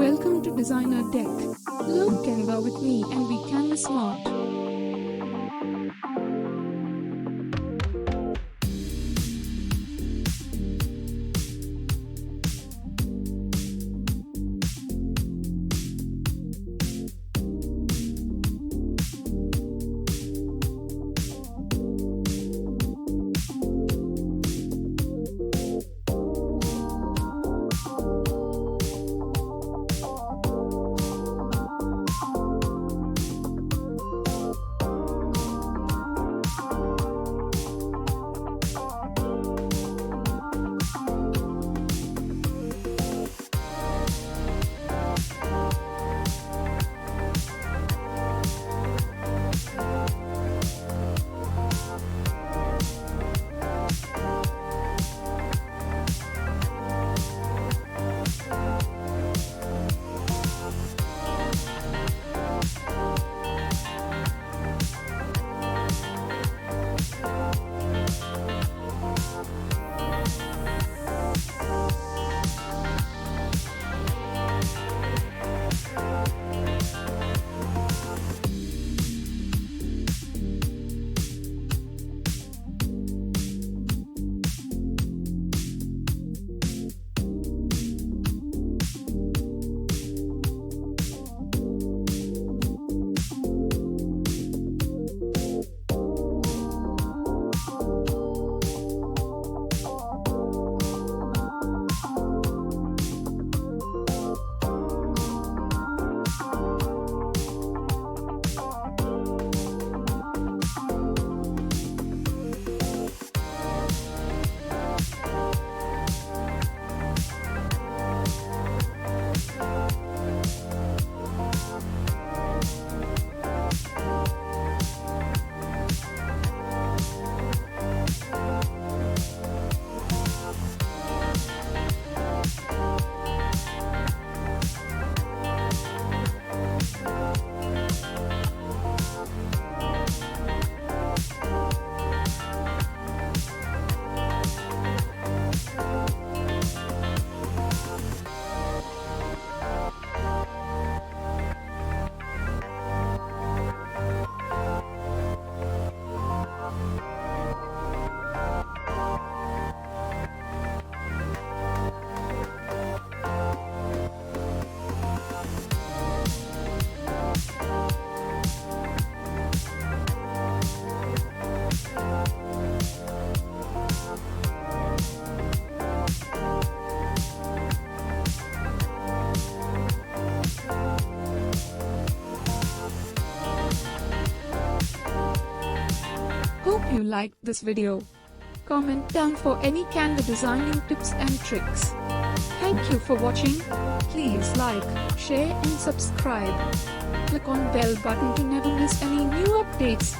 Welcome to Designer Tech. Learn Canva with me and be Canva smart. Hope you liked this video. Comment down for any Canva designing tips and tricks. Thank you for watching. Please like, share and subscribe. Click on bell button to never miss any new updates.